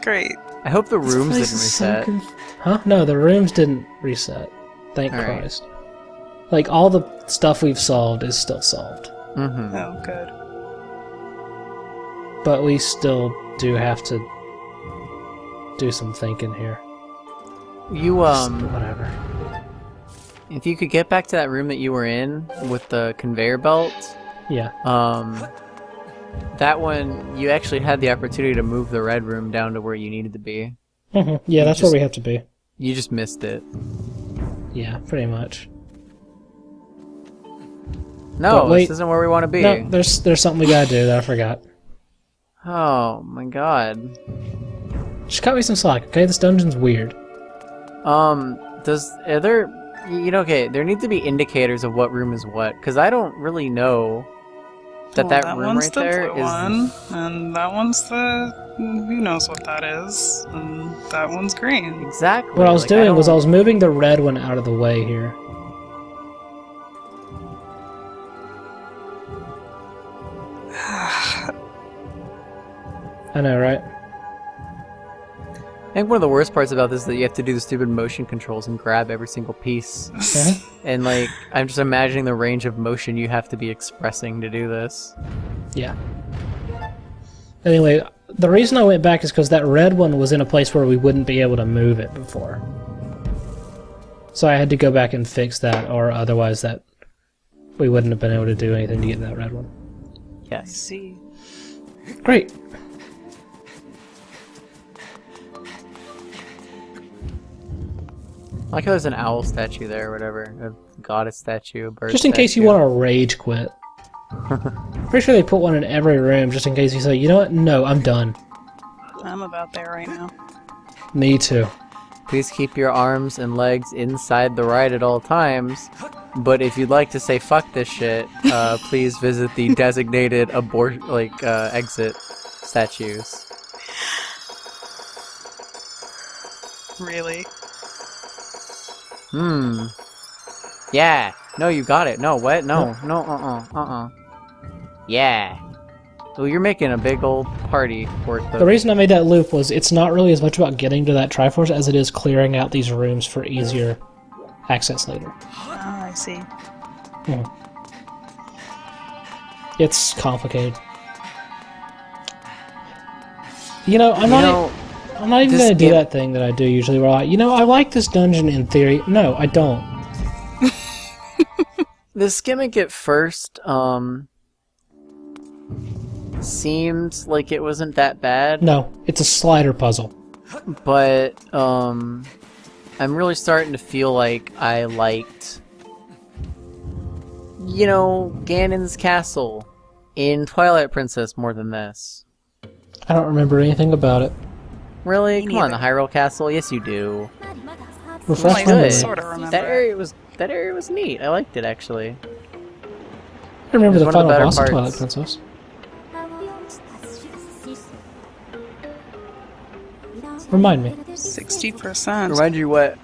[SPEAKER 3] Great.
[SPEAKER 1] I hope the rooms didn't
[SPEAKER 2] This place is so
[SPEAKER 1] reset.
[SPEAKER 2] Huh? No, the rooms didn't reset. Thank
[SPEAKER 1] Alright.
[SPEAKER 2] Christ. Like, all the stuff we've solved is still solved.
[SPEAKER 1] Mm-hmm.
[SPEAKER 3] Oh, good.
[SPEAKER 2] But we still do have to do some thinking here.
[SPEAKER 1] You
[SPEAKER 2] Whatever.
[SPEAKER 1] if you could get back to that room that you were in with the conveyor belt,
[SPEAKER 2] Yeah.
[SPEAKER 1] that one you actually had the opportunity to move the red room down to where you needed to be.
[SPEAKER 2] Yeah, that's where we have to be.
[SPEAKER 1] You just missed it.
[SPEAKER 2] Yeah, pretty much.
[SPEAKER 1] No,
[SPEAKER 2] But wait.
[SPEAKER 1] this isn't where we want to be.
[SPEAKER 2] No, there's something we gotta do that I forgot.
[SPEAKER 1] Oh my god.
[SPEAKER 2] Just cut me some slack, okay? This dungeon's weird.
[SPEAKER 1] Are there, you know, okay, there need to be indicators of what room is what, because I don't really know that
[SPEAKER 3] Well,
[SPEAKER 1] that room
[SPEAKER 3] one's
[SPEAKER 1] right
[SPEAKER 3] the
[SPEAKER 1] there
[SPEAKER 3] blue
[SPEAKER 1] is.
[SPEAKER 3] one, and that one's the who knows what that is, and that one's green.
[SPEAKER 1] Exactly.
[SPEAKER 2] What I was
[SPEAKER 1] like,
[SPEAKER 2] doing was I
[SPEAKER 1] don't-
[SPEAKER 2] was moving the red one out of the way here. I know, right?
[SPEAKER 1] I think one of the worst parts about this is that you have to do the stupid motion controls and grab every single piece. And like, I'm just imagining the range of motion you have to be expressing to do this.
[SPEAKER 2] Yeah. Anyway, the reason I went back is because that red one was in a place where we wouldn't be able to move it before. So I had to go back and fix that, or otherwise that we wouldn't have been able to do anything to get that red one.
[SPEAKER 3] I
[SPEAKER 1] Yes.
[SPEAKER 3] see.
[SPEAKER 2] Great.
[SPEAKER 1] I like how there's an owl statue there or whatever. A goddess statue, a bird
[SPEAKER 2] Just in case you
[SPEAKER 1] statue.
[SPEAKER 2] want to rage quit. Pretty sure they put one in every room just in case you say, you know what? No, I'm done.
[SPEAKER 3] I'm about there right now.
[SPEAKER 2] Me too.
[SPEAKER 1] Please keep your arms and legs inside the ride at all times. But if you'd like to say fuck this shit, please visit the designated exit statues.
[SPEAKER 3] Really?
[SPEAKER 1] Yeah. No, you got it. No, what? No. No, Yeah. Well, you're making a big old party for it.
[SPEAKER 2] The reason I made that loop was it's not really as much about getting to that Triforce as it is clearing out these rooms for easier access later.
[SPEAKER 3] Ah, I see.
[SPEAKER 2] It's complicated. You know, I'm not even
[SPEAKER 1] this
[SPEAKER 2] going to do
[SPEAKER 1] game-
[SPEAKER 2] that thing that I do usually where I like this dungeon in theory. No, I don't.
[SPEAKER 1] This gimmick at first, seemed like it wasn't that bad.
[SPEAKER 2] No, it's a slider puzzle.
[SPEAKER 1] But, I'm really starting to feel like I liked, you know, Ganon's castle in Twilight Princess more than this.
[SPEAKER 2] I don't remember anything about it.
[SPEAKER 1] Really?
[SPEAKER 3] Me
[SPEAKER 1] Come on, the
[SPEAKER 3] neither.
[SPEAKER 1] Hyrule Castle? Yes, you do.
[SPEAKER 2] Refresh
[SPEAKER 3] Well,
[SPEAKER 2] my
[SPEAKER 3] I
[SPEAKER 2] memory.
[SPEAKER 3] sort of remember.
[SPEAKER 1] That area was neat. I liked it, actually.
[SPEAKER 2] I remember
[SPEAKER 1] It
[SPEAKER 2] the
[SPEAKER 1] was one
[SPEAKER 2] final
[SPEAKER 1] of the better
[SPEAKER 2] boss of
[SPEAKER 1] parts.
[SPEAKER 2] Twilight Princess. 'Remind me
[SPEAKER 3] 60%.
[SPEAKER 1] Remind you what?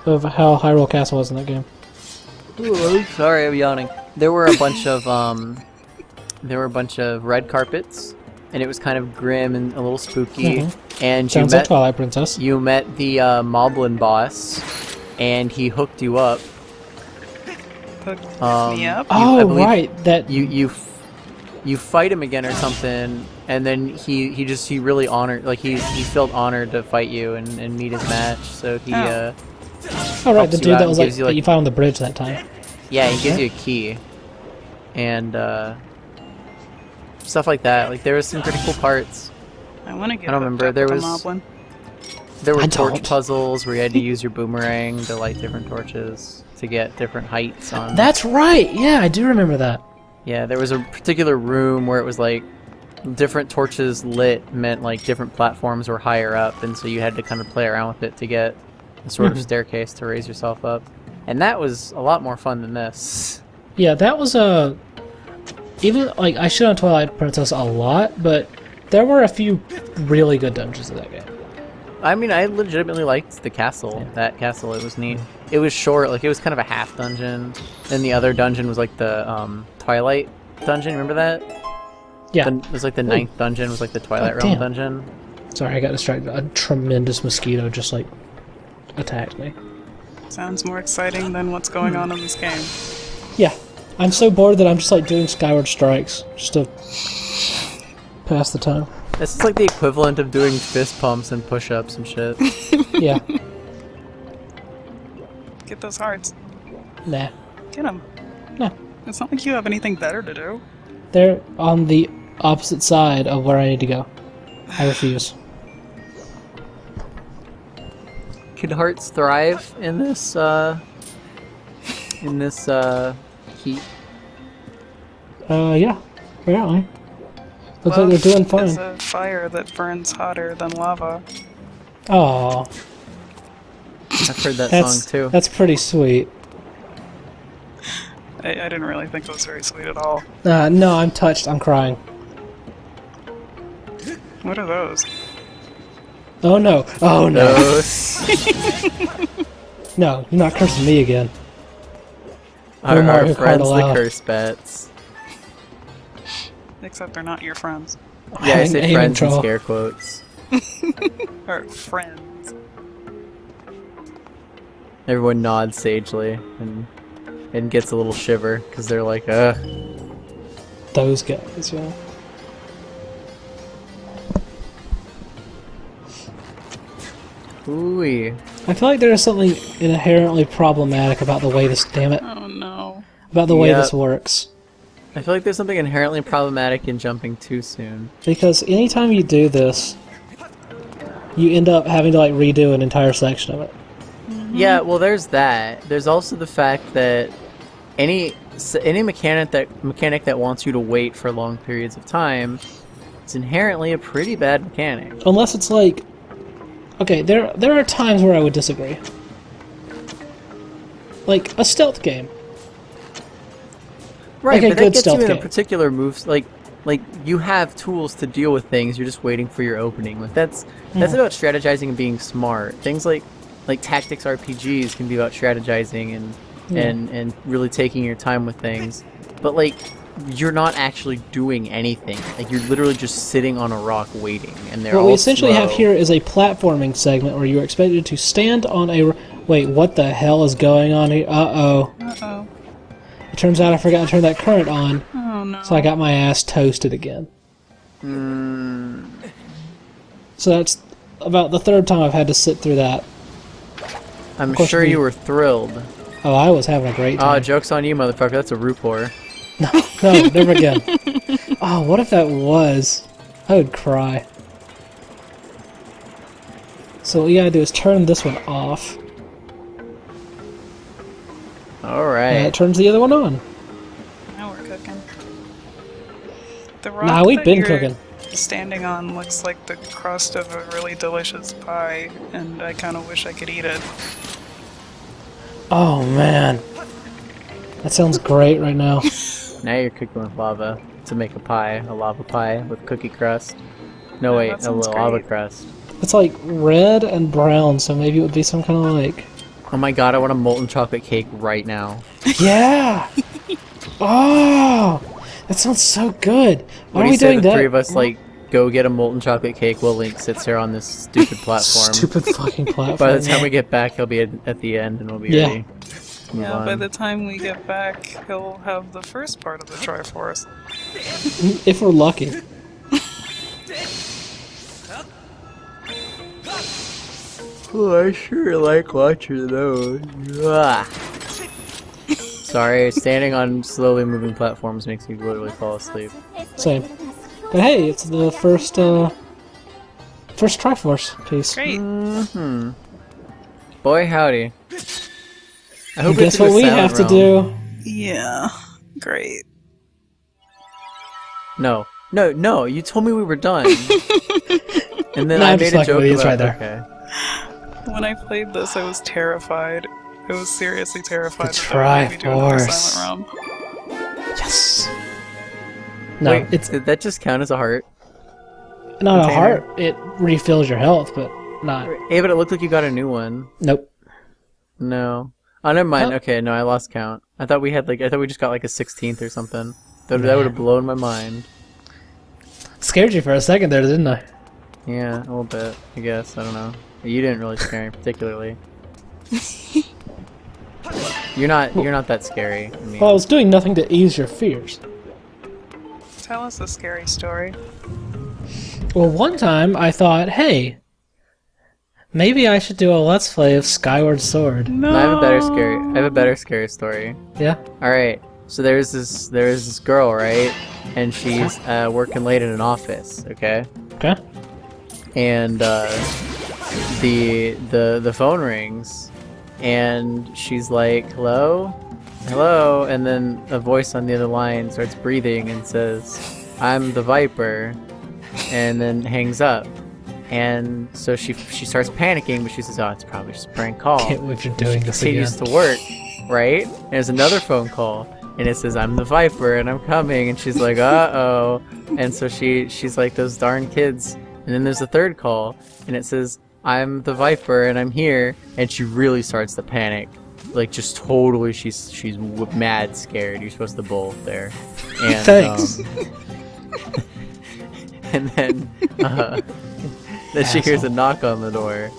[SPEAKER 2] of how Hyrule Castle was in that game.
[SPEAKER 1] Ooh, sorry, I'm yawning. There were a bunch of red carpets, and it was kind of grim and a little spooky. And
[SPEAKER 2] Sounds like Twilight Princess.
[SPEAKER 1] you met the Moblin boss, and he hooked you up.
[SPEAKER 3] Hook me up.
[SPEAKER 1] I
[SPEAKER 2] Oh,
[SPEAKER 1] believe
[SPEAKER 2] right. That
[SPEAKER 1] You fight him again or something, and then he really honored, like he felt honored to fight you and meet his match. So he
[SPEAKER 2] oh right, the dude that was like
[SPEAKER 1] you,
[SPEAKER 2] that you found on the bridge that time.
[SPEAKER 1] Yeah, he gives you a key, and stuff like that. Like there was some pretty cool parts.
[SPEAKER 3] I want to get.
[SPEAKER 1] I don't remember. There was
[SPEAKER 3] Moblin.
[SPEAKER 1] There were torch puzzles where you had to use your boomerang to light different torches to get different heights on.
[SPEAKER 2] That's right. Yeah, I do remember that.
[SPEAKER 1] Yeah, there was a particular room where it was like different torches lit meant like different platforms were higher up, and so you had to kind of play around with it to get a sort of staircase to raise yourself up. And that was a lot more fun than this.
[SPEAKER 2] Yeah, that was even like I shit on Twilight Princess a lot, but there were a few really good dungeons in that game.
[SPEAKER 1] I mean, I legitimately liked the castle. Yeah. That castle, it was neat. It was short, like it was kind of a half dungeon. Then the other dungeon was like the Twilight dungeon. Remember that?
[SPEAKER 2] Yeah.
[SPEAKER 1] It was like the 9th dungeon was like the Twilight Realm dungeon.
[SPEAKER 2] Sorry, I got distracted. A tremendous mosquito just like attacked me.
[SPEAKER 3] Sounds more exciting than what's going on in this game.
[SPEAKER 2] Yeah. I'm so bored that I'm just like doing Skyward strikes just to pass the time.
[SPEAKER 1] This is like the equivalent of doing fist pumps and push-ups and shit.
[SPEAKER 2] Yeah.
[SPEAKER 3] Get those hearts.
[SPEAKER 2] Nah.
[SPEAKER 3] Get them.
[SPEAKER 2] No.
[SPEAKER 3] It's not like you have anything better to do.
[SPEAKER 2] They're on the opposite side of where I need to go. I refuse.
[SPEAKER 1] Could hearts thrive in this heat?
[SPEAKER 2] Yeah. Apparently. Looks like they're doing fine.
[SPEAKER 3] It's a fire that burns hotter than lava.
[SPEAKER 2] Oh.
[SPEAKER 1] I've heard that song too.
[SPEAKER 2] That's pretty sweet.
[SPEAKER 3] I didn't really think it was very sweet at all.
[SPEAKER 2] No, I'm touched. I'm crying.
[SPEAKER 3] What are those?
[SPEAKER 2] Oh no. Oh no.
[SPEAKER 1] No,
[SPEAKER 2] no, you're not cursing me again.
[SPEAKER 1] Our friends, the curse bats.
[SPEAKER 3] Except they're not your friends.
[SPEAKER 1] Yeah, I say friends in scare quotes.
[SPEAKER 3] Or friends.
[SPEAKER 1] Everyone nods sagely and gets a little shiver because they're like, ugh.
[SPEAKER 2] Those guys, yeah.
[SPEAKER 1] Ooh-wee.
[SPEAKER 2] I feel like there is something inherently problematic about the way this. Damn it.
[SPEAKER 3] Oh no.
[SPEAKER 2] About the way this works.
[SPEAKER 1] I feel like there's something inherently problematic in jumping too soon.
[SPEAKER 2] Because anytime you do this, you end up having to like redo an entire section of it.
[SPEAKER 1] Yeah, well, there's that. There's also the fact that any mechanic that wants you to wait for long periods of time is inherently a pretty bad mechanic.
[SPEAKER 2] Unless it's like, okay, there are times where I would disagree. Like a stealth game.
[SPEAKER 1] Right,
[SPEAKER 2] like
[SPEAKER 1] but that gets you in a particular moves. Like you have tools to deal with things. You're just waiting for your opening. Like that's about strategizing and being smart. Things like tactics RPGs can be about strategizing and really taking your time with things. But like you're not actually doing anything. Like you're literally just sitting on a rock waiting, and they're all
[SPEAKER 2] What we essentially
[SPEAKER 1] slow.
[SPEAKER 2] have here is a platforming segment where you're expected to stand on a. Wait, what the hell is going on here? Uh-oh.
[SPEAKER 3] Uh-oh.
[SPEAKER 2] It turns out I forgot to turn that current on.
[SPEAKER 3] Oh no.
[SPEAKER 2] So I got my ass toasted again. So that's about the third time I've had to sit through that.
[SPEAKER 1] I'm sure you were thrilled.
[SPEAKER 2] Oh, I was having a great time.
[SPEAKER 1] Oh, joke's on you, motherfucker. That's a Rupor.
[SPEAKER 2] No, never again. Oh, what if that was? I would cry. So what you gotta do is turn this one off.
[SPEAKER 1] Alright.
[SPEAKER 2] And it turns the other one on.
[SPEAKER 3] Now we're cooking. The rock
[SPEAKER 2] Nah, we've
[SPEAKER 3] that
[SPEAKER 2] been
[SPEAKER 3] you're
[SPEAKER 2] cooking.
[SPEAKER 3] standing on looks like the crust of a really delicious pie, and I kind of wish I could eat it.
[SPEAKER 2] Oh man. That sounds great right now.
[SPEAKER 1] Now you're cooking with lava to make a lava pie with cookie crust. No, wait, a lava crust.
[SPEAKER 2] It's like red and brown, so maybe it would be some kind of like...
[SPEAKER 1] Oh my god, I want a molten chocolate cake right now.
[SPEAKER 2] Yeah! Oh! That sounds so good. Why are we doing that?
[SPEAKER 1] The three of us, like, go get a molten chocolate cake while Link sits here on this stupid platform.
[SPEAKER 2] Stupid fucking platform.
[SPEAKER 1] By the time we get back, he'll be at the end and we'll be ready.
[SPEAKER 3] Yeah, by the time we get back, he'll have the first part of the Triforce.
[SPEAKER 2] If we're lucky.
[SPEAKER 1] Oh, I sure like watching those. Ah. Sorry, standing on slowly moving platforms makes me literally fall asleep.
[SPEAKER 2] Same. But hey, it's the first Triforce piece.
[SPEAKER 3] Great.
[SPEAKER 1] Mm-hmm. Boy howdy. I hope
[SPEAKER 2] And guess what we have to do?
[SPEAKER 3] Yeah. Great.
[SPEAKER 1] No, you told me we were done. And then
[SPEAKER 2] No,
[SPEAKER 1] I
[SPEAKER 2] I'm
[SPEAKER 1] made
[SPEAKER 2] just
[SPEAKER 1] a
[SPEAKER 2] fucking
[SPEAKER 1] joke
[SPEAKER 2] with you, it's
[SPEAKER 1] about
[SPEAKER 2] right there.
[SPEAKER 1] Okay.
[SPEAKER 3] When I played this, I was terrified. I was seriously terrified
[SPEAKER 2] The
[SPEAKER 3] that they would be doing another
[SPEAKER 2] Triforce.
[SPEAKER 3] Silent Realm.
[SPEAKER 2] Yes. No,
[SPEAKER 1] Wait,
[SPEAKER 2] it's
[SPEAKER 1] did that just count as a heart?
[SPEAKER 2] not a
[SPEAKER 1] container?
[SPEAKER 2] heart. It refills your health, but not.
[SPEAKER 1] Hey, but it looked like you got a new one.
[SPEAKER 2] Nope.
[SPEAKER 1] No. Oh, never mind.
[SPEAKER 2] Huh?
[SPEAKER 1] Okay, no, I lost count. I thought we just got like a 16th or something. That would have blown my mind. Scared
[SPEAKER 2] you for a second there, didn't I?
[SPEAKER 1] Yeah, a little bit, I guess. I don't know. You didn't really scare me particularly. You're not that scary. I mean,
[SPEAKER 2] Well, I was doing nothing to ease your fears.
[SPEAKER 3] Tell us a scary story.
[SPEAKER 2] Well, one time I thought, hey, maybe I should do a Let's Play of Skyward Sword.
[SPEAKER 3] No.
[SPEAKER 1] I have a better scary story.
[SPEAKER 2] Yeah?
[SPEAKER 1] Alright, so there's this girl, right? And she's working late in an office, okay?
[SPEAKER 2] Okay.
[SPEAKER 1] And the phone rings, and she's like, hello? Hello? And then a voice on the other line starts breathing and says, I'm the Viper, and then hangs up. And so she starts panicking, but she says, oh, it's probably just a prank call.
[SPEAKER 2] Can't believe you're doing this again.
[SPEAKER 1] Continues to work, right? And there's another phone call, and it says, I'm the Viper, and I'm coming. And she's like, uh-oh. And so she's like, those darn kids. And then there's a third call, and it says, I'm the Viper, and I'm here. And she really starts to panic. Like, just totally, she's mad scared. You're supposed to bull there. And,
[SPEAKER 2] Thanks.
[SPEAKER 1] And then she hears a knock on the door,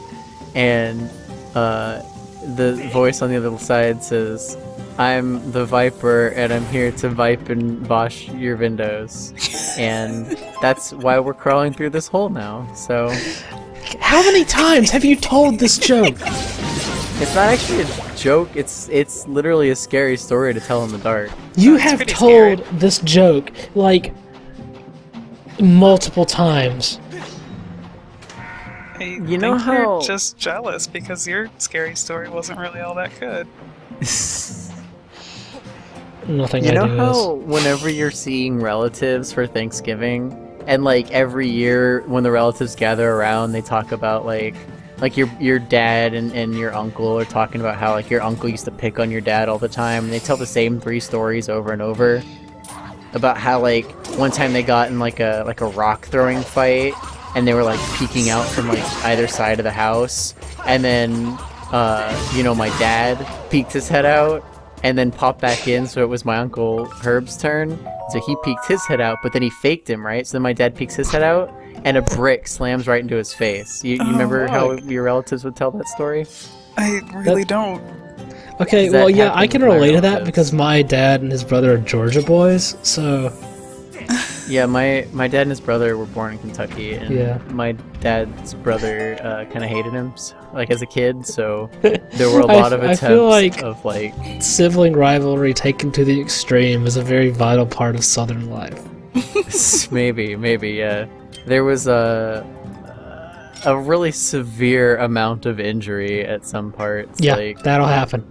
[SPEAKER 1] and the voice on the other side says, I'm the Viper, and I'm here to vipe and bosh your windows. And that's why we're crawling through this hole now, so...
[SPEAKER 2] How many times have you told this joke?
[SPEAKER 1] It's not actually a joke, it's literally a scary story to tell in the dark.
[SPEAKER 2] You
[SPEAKER 3] That's
[SPEAKER 2] have
[SPEAKER 3] pretty
[SPEAKER 2] told
[SPEAKER 3] scary.
[SPEAKER 2] this joke, like, multiple times.
[SPEAKER 3] I
[SPEAKER 1] You know
[SPEAKER 3] think
[SPEAKER 1] how-
[SPEAKER 3] you're just jealous because your scary story wasn't really all that good.
[SPEAKER 2] Nothing
[SPEAKER 1] You
[SPEAKER 2] I
[SPEAKER 1] know
[SPEAKER 2] do
[SPEAKER 1] how whenever you're seeing relatives for Thanksgiving, and like every year when the relatives gather around, they talk about like your dad and your uncle are talking about how like your uncle used to pick on your dad all the time, and they tell the same 3 stories over and over about how like one time they got in like a rock throwing fight, and they were like peeking out from like either side of the house, and then you know, my dad peeked his head out and then popped back in, so it was my Uncle Herb's turn. So he peeked his head out, but then he faked him, right? So then my dad peeks his head out, and a brick slams right into his face. You remember how your relatives would tell that story?
[SPEAKER 3] I really don't.
[SPEAKER 2] Okay,
[SPEAKER 1] Does that
[SPEAKER 2] well, yeah, I
[SPEAKER 1] happen
[SPEAKER 2] can
[SPEAKER 1] with my
[SPEAKER 2] relate to that
[SPEAKER 1] relatives?
[SPEAKER 2] because my dad and his brother are Georgia boys, so...
[SPEAKER 1] Yeah, my dad and his brother were born in Kentucky, and
[SPEAKER 2] Yeah.
[SPEAKER 1] my dad's brother kind of hated him, so, like as a kid. So there were a lot of
[SPEAKER 2] I
[SPEAKER 1] attempts
[SPEAKER 2] feel like
[SPEAKER 1] of like,
[SPEAKER 2] sibling rivalry taken to the extreme is a very vital part of Southern life.
[SPEAKER 1] maybe, yeah. There was a really severe amount of injury at some parts.
[SPEAKER 2] Yeah,
[SPEAKER 1] Like,
[SPEAKER 2] that'll happen.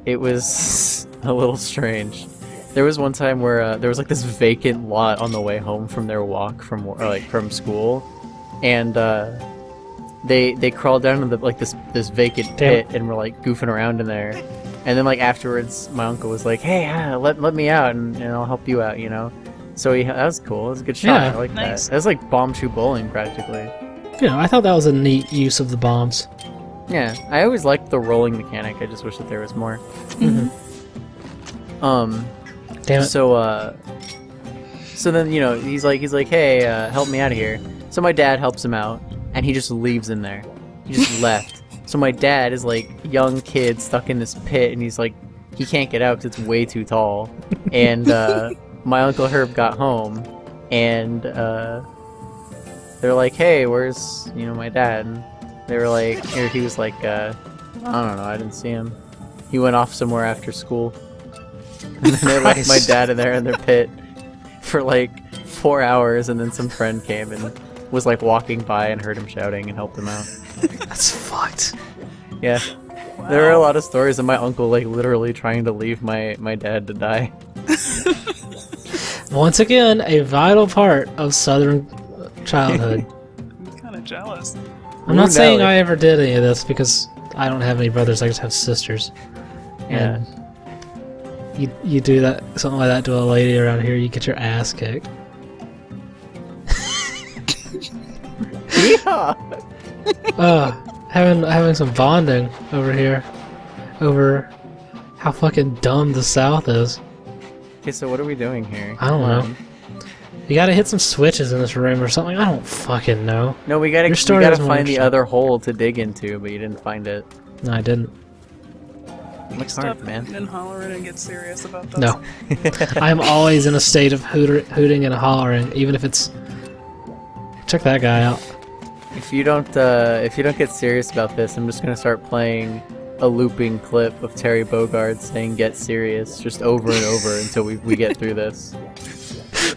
[SPEAKER 1] it was a little strange. There was one time where there was like this vacant lot on the way home from their walk from school, and they crawled down into this vacant
[SPEAKER 2] Damn.
[SPEAKER 1] pit and were like goofing around in there, and then like afterwards my uncle was like, hey, let me out and I'll help you out, you know. So that was cool. It was a good shot.
[SPEAKER 2] Yeah.
[SPEAKER 1] I like
[SPEAKER 3] Nice.
[SPEAKER 1] that. That was like bomb shoe bowling practically.
[SPEAKER 2] You know, I thought that was a neat use of the bombs.
[SPEAKER 1] Yeah, I always liked the rolling mechanic. I just wish that there was more.
[SPEAKER 2] Damn it.
[SPEAKER 1] So then, you know, he's like, hey, help me out of here. So my dad helps him out, and he just leaves in there. He just left. So my dad is like young kid stuck in this pit, and he's like, he can't get out because it's way too tall. And my Uncle Herb got home, and they're like, hey, where's, you know, my dad? They were like, or he was like, I don't know, I didn't see him. He went off somewhere after school. And then they left my dad in there in their pit for like 4 hours, and then some friend came and was like walking by and heard him shouting and helped him out.
[SPEAKER 2] That's fucked.
[SPEAKER 1] Yeah. Wow. There were a lot of stories of my uncle like literally trying to leave my dad to die.
[SPEAKER 2] Once again, a vital part of Southern childhood.
[SPEAKER 3] I'm kind of jealous.
[SPEAKER 2] I'm not saying I ever did any of this because I don't have any brothers, I just have sisters.
[SPEAKER 1] Yeah.
[SPEAKER 2] And you do that, something like that to a lady around here, you get your ass kicked.
[SPEAKER 1] Yeah.
[SPEAKER 2] Having some bonding over here, over how fucking dumb the South is.
[SPEAKER 1] Okay, so what are we doing here?
[SPEAKER 2] I don't know. You gotta hit some switches in this room or something. I don't fucking know.
[SPEAKER 1] No, we gotta find the other hole to dig into, but you didn't find it.
[SPEAKER 2] No, I didn't.
[SPEAKER 1] Looks hard, man.
[SPEAKER 3] And hollering and get serious about this.
[SPEAKER 2] No. I'm always in a state of hooting and hollering, even if it's... Check that guy out.
[SPEAKER 1] If you don't get serious about this, I'm just gonna start playing a looping clip of Terry Bogard saying "Get serious" just over and over until we get through this.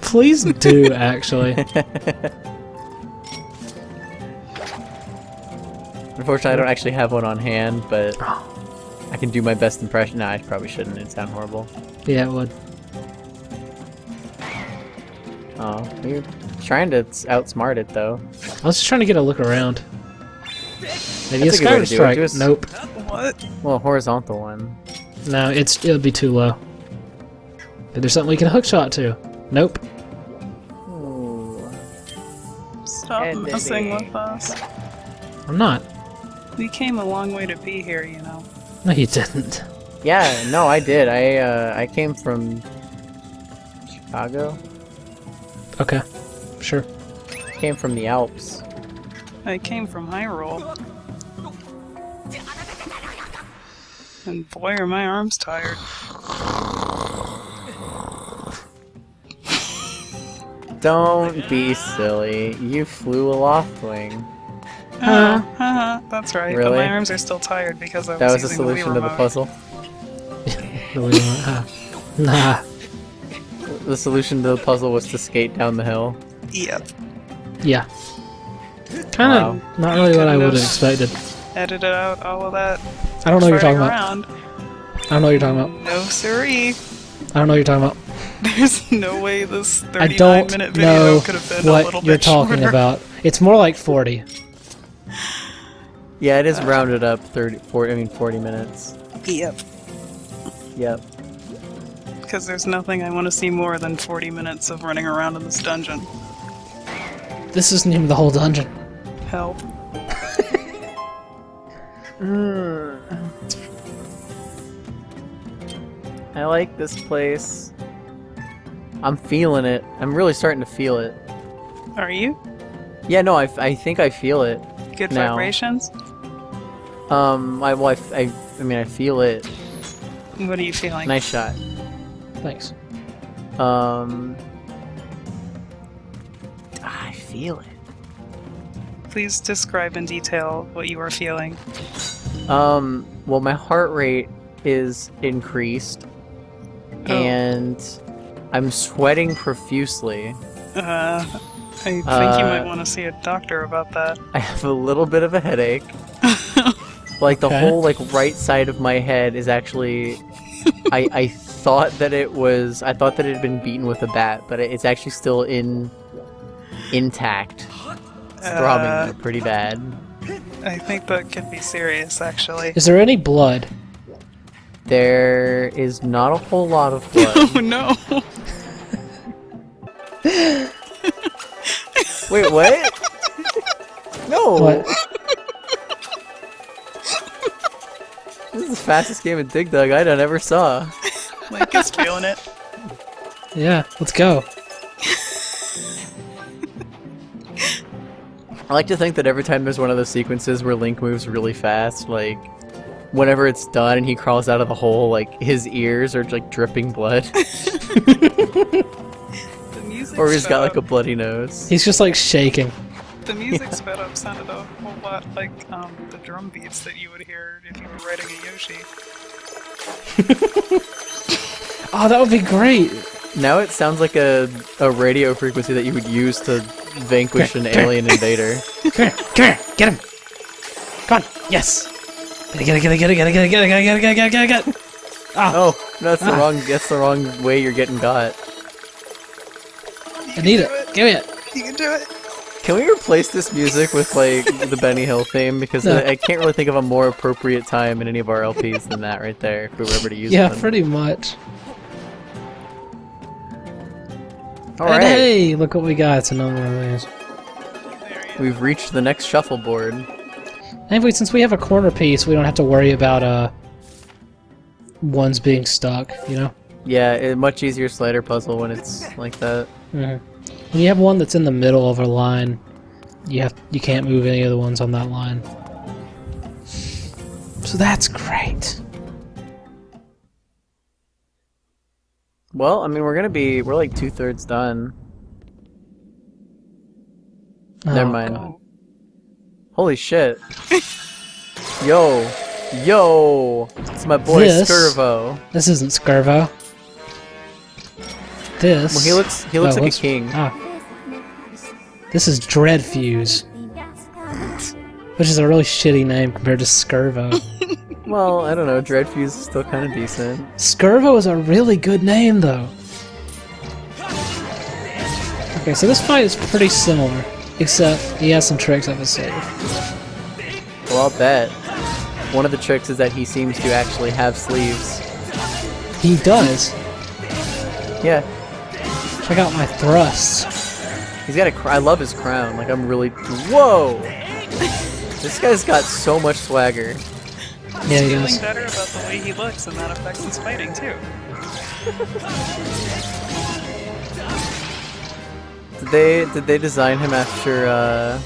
[SPEAKER 2] Please do, actually.
[SPEAKER 1] Unfortunately, I don't actually have one on hand, but I can do my best impression. Nah, I probably shouldn't. It'd sound horrible.
[SPEAKER 2] Yeah, it would.
[SPEAKER 1] Oh, you're trying to outsmart it, though.
[SPEAKER 2] I was just trying to get a look around. Maybe
[SPEAKER 1] That's
[SPEAKER 2] a Skyward strike. Nope.
[SPEAKER 3] What?
[SPEAKER 1] Well, a horizontal one.
[SPEAKER 2] No, it'll be too low. But there's something we can hookshot to. Nope.
[SPEAKER 1] Ooh.
[SPEAKER 3] Stop messing with us.
[SPEAKER 2] I'm not.
[SPEAKER 3] We came a long way to be here, you know.
[SPEAKER 2] No, you didn't.
[SPEAKER 1] Yeah, no, I did. I came from Chicago.
[SPEAKER 2] Okay, sure.
[SPEAKER 1] Came from the Alps.
[SPEAKER 3] I came from Hyrule. And boy, are my arms tired.
[SPEAKER 1] Don't be silly. You flew a Loftwing.
[SPEAKER 3] That's right.
[SPEAKER 1] Really?
[SPEAKER 3] But my arms are still tired because I was
[SPEAKER 1] That was the
[SPEAKER 3] using
[SPEAKER 1] solution to the
[SPEAKER 3] remote.
[SPEAKER 1] puzzle?
[SPEAKER 2] Nah.
[SPEAKER 1] The solution to the puzzle was to skate down the hill?
[SPEAKER 3] Yep.
[SPEAKER 2] Yeah. Kind of not really what I would have expected.
[SPEAKER 3] Edited out all of that.
[SPEAKER 2] I don't know what you're talking
[SPEAKER 3] around.
[SPEAKER 2] about. I don't know what you're talking about.
[SPEAKER 3] No siree.
[SPEAKER 2] I don't know what you're talking about.
[SPEAKER 3] There's no way this
[SPEAKER 2] I don't
[SPEAKER 3] 39-minute
[SPEAKER 2] know
[SPEAKER 3] video could have been a little
[SPEAKER 2] what you're
[SPEAKER 3] bit
[SPEAKER 2] talking
[SPEAKER 3] shorter.
[SPEAKER 2] about. It's more like 40.
[SPEAKER 1] Yeah, it is rounded up 40 minutes.
[SPEAKER 3] Yep.
[SPEAKER 1] Yep.
[SPEAKER 3] Because there's nothing I want to see more than 40 minutes of running around in this dungeon.
[SPEAKER 2] This isn't even the whole dungeon.
[SPEAKER 3] Help.
[SPEAKER 1] I like this place. I'm feeling it. I'm really starting to feel it.
[SPEAKER 3] Are you?
[SPEAKER 1] Yeah, no, I think I feel it.
[SPEAKER 3] Good
[SPEAKER 1] now.
[SPEAKER 3] vibrations?
[SPEAKER 1] I mean, I feel it.
[SPEAKER 3] What are you feeling?
[SPEAKER 1] Nice shot.
[SPEAKER 2] Thanks.
[SPEAKER 1] I feel it.
[SPEAKER 3] Please describe in detail what you are feeling.
[SPEAKER 1] Well, my heart rate is increased, and I'm sweating profusely.
[SPEAKER 3] I think you might want to see a doctor about that.
[SPEAKER 1] I have a little bit of a headache. Like, the whole, right side of my head is actually... I thought that it had been beaten with a bat, but it's actually still intact. It's throbbing pretty bad.
[SPEAKER 3] I think that could be serious, actually.
[SPEAKER 2] Is there any blood?
[SPEAKER 1] There is not a whole lot of blood.
[SPEAKER 3] Oh no!
[SPEAKER 1] Wait, what? No!
[SPEAKER 2] What?
[SPEAKER 1] This is the fastest game of Dig Dug I ever saw.
[SPEAKER 3] Link is feeling it.
[SPEAKER 2] Yeah, let's go.
[SPEAKER 1] I like to think that every time there's one of those sequences where Link moves really fast, like, whenever it's done and he crawls out of the hole, like, his ears are, like, dripping blood.
[SPEAKER 3] The music
[SPEAKER 1] Or he's got, like, a bloody nose.
[SPEAKER 2] He's just like shaking.
[SPEAKER 3] The music sped up sounded a whole lot like the drum beats that you would hear if you were riding a Yoshi.
[SPEAKER 2] Oh, that would be great!
[SPEAKER 1] Now it sounds like a radio frequency that you would use to vanquish an alien invader.
[SPEAKER 2] Come here, get him! Come on, yes! Get it!
[SPEAKER 1] Oh, that's the wrong way you're getting got.
[SPEAKER 2] I need it. Give me it.
[SPEAKER 3] You can do it.
[SPEAKER 1] Can we replace this music with like the Benny Hill theme? Because
[SPEAKER 2] No.
[SPEAKER 1] I can't really think of a more appropriate time in any of our LPs than that right there. If we were ever to use
[SPEAKER 2] Yeah,
[SPEAKER 1] one.
[SPEAKER 2] pretty much.
[SPEAKER 1] All
[SPEAKER 2] And
[SPEAKER 1] right,
[SPEAKER 2] hey, look what we got. It's another one of these.
[SPEAKER 1] we've reached the next shuffleboard.
[SPEAKER 2] Anyway, since we have a corner piece, we don't have to worry about ones being stuck, you know?
[SPEAKER 1] Yeah, a much easier slider puzzle when it's like that.
[SPEAKER 2] Mm-hmm. When you have one that's in the middle of a line, you can't move any of the ones on that line. So that's great.
[SPEAKER 1] Well, I mean, we're like 2/3 done. Never mind.
[SPEAKER 2] God.
[SPEAKER 1] Holy shit. Yo, it's my boy
[SPEAKER 2] This-
[SPEAKER 1] Skirvo.
[SPEAKER 2] This isn't Skirvo. This.
[SPEAKER 1] Well, he looks like a king.
[SPEAKER 2] Ah. This is Dreadfuse, which is a really shitty name compared to Skirvo.
[SPEAKER 1] Well, I don't know. Dreadfuse is still kind of decent.
[SPEAKER 2] Skirvo is a really good name, though. Okay, so this fight is pretty similar, except he has some tricks up his sleeve.
[SPEAKER 1] Well, I'll bet. One of the tricks is that he seems to actually have sleeves.
[SPEAKER 2] He does.
[SPEAKER 1] Yeah,
[SPEAKER 2] Check out my thrusts.
[SPEAKER 1] he's got I love his crown. Like, I'm really. Whoa! This guy's got so much swagger.
[SPEAKER 2] Yeah, he
[SPEAKER 3] Feeling
[SPEAKER 2] does.
[SPEAKER 3] better about the way he looks, and that affects his fighting too.
[SPEAKER 1] Did they design him after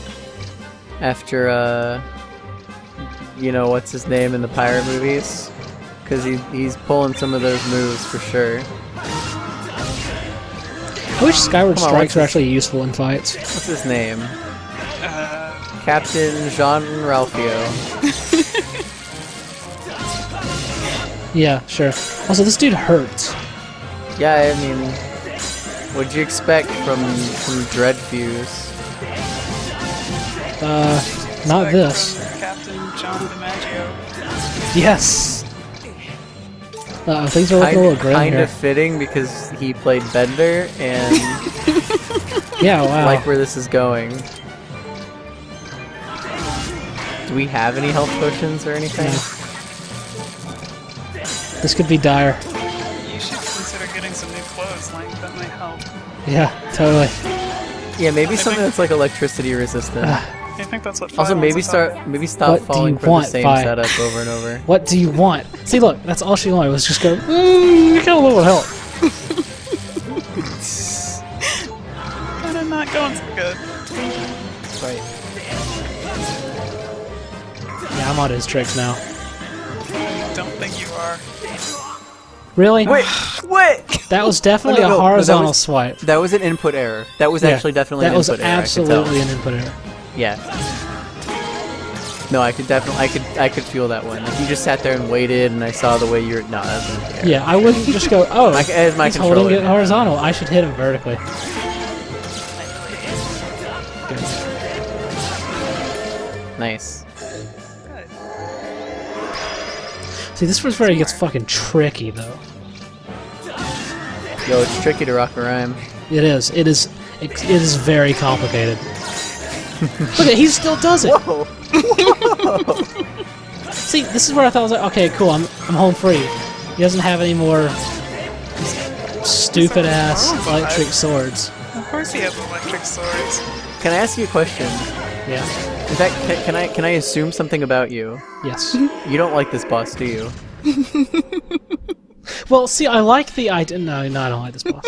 [SPEAKER 1] you know, what's his name in the pirate movies? Because he's pulling some of those moves for sure.
[SPEAKER 2] I wish Skyward
[SPEAKER 1] Come on,
[SPEAKER 2] Strikes
[SPEAKER 1] what's
[SPEAKER 2] were
[SPEAKER 1] his-
[SPEAKER 2] actually useful in fights.
[SPEAKER 1] What's his name? Captain Jean Ralphio.
[SPEAKER 2] Yeah, sure. Also, this dude hurts.
[SPEAKER 1] Yeah, I mean, what'd you expect from Dreadfuse?
[SPEAKER 2] Not
[SPEAKER 3] Like
[SPEAKER 2] this.
[SPEAKER 3] Captain John DiMaggio.
[SPEAKER 2] Yes! Things are looking a little grim
[SPEAKER 1] Kind
[SPEAKER 2] here.
[SPEAKER 1] of fitting because he played Bender and
[SPEAKER 2] Yeah, wow.
[SPEAKER 1] like where this is going. Do we have any health potions or anything?
[SPEAKER 2] This could be dire.
[SPEAKER 3] You should consider getting some new clothes, Link. That might help.
[SPEAKER 2] Yeah, totally.
[SPEAKER 1] Yeah, maybe something that's like electricity resistant.
[SPEAKER 3] I think that's what.
[SPEAKER 1] Also,
[SPEAKER 3] Fi
[SPEAKER 1] maybe
[SPEAKER 3] wants to talk.
[SPEAKER 1] stop
[SPEAKER 2] What do
[SPEAKER 1] falling
[SPEAKER 2] you
[SPEAKER 1] for the
[SPEAKER 2] want,
[SPEAKER 1] same
[SPEAKER 2] Vi?
[SPEAKER 1] setup over and over.
[SPEAKER 2] What do you want? See, look, that's all she wanted was just go, get a little help.
[SPEAKER 3] And I'm not going so good.
[SPEAKER 1] Right.
[SPEAKER 2] Yeah, I'm on his tricks now.
[SPEAKER 3] I don't think you are.
[SPEAKER 2] Really?
[SPEAKER 1] Wait, what?
[SPEAKER 2] That was definitely
[SPEAKER 1] No,
[SPEAKER 2] a horizontal
[SPEAKER 1] that was-
[SPEAKER 2] swipe.
[SPEAKER 1] That was an input error. That was
[SPEAKER 2] Yeah,
[SPEAKER 1] actually definitely
[SPEAKER 2] that
[SPEAKER 1] an
[SPEAKER 2] was
[SPEAKER 1] input error.
[SPEAKER 2] absolutely an input error.
[SPEAKER 1] I could tell. Yeah. No, I could definitely, I could feel that one. Like, you just sat there and waited, and I saw the way you're. No, that's an input error.
[SPEAKER 2] Yeah, I wouldn't just go, oh,
[SPEAKER 1] As my
[SPEAKER 2] he's holding
[SPEAKER 1] controller.
[SPEAKER 2] it horizontal. I should hit him vertically.
[SPEAKER 1] Nice.
[SPEAKER 3] Good.
[SPEAKER 2] See, this was where he gets fucking tricky, though.
[SPEAKER 1] Yo, it's tricky to rock a rhyme.
[SPEAKER 2] It is. It is very complicated. Look at, he still does it.
[SPEAKER 1] Whoa!
[SPEAKER 2] See, this is where I thought I was like, okay, cool, I'm home free. He doesn't have any more stupid ass electric swords.
[SPEAKER 3] Of course he has electric swords.
[SPEAKER 1] Can I ask you a question?
[SPEAKER 2] Yeah.
[SPEAKER 1] In fact, can I assume something about you?
[SPEAKER 2] Yes.
[SPEAKER 1] You don't like this boss, do you?
[SPEAKER 2] Well, see, I like the idea. No, I don't like this boss.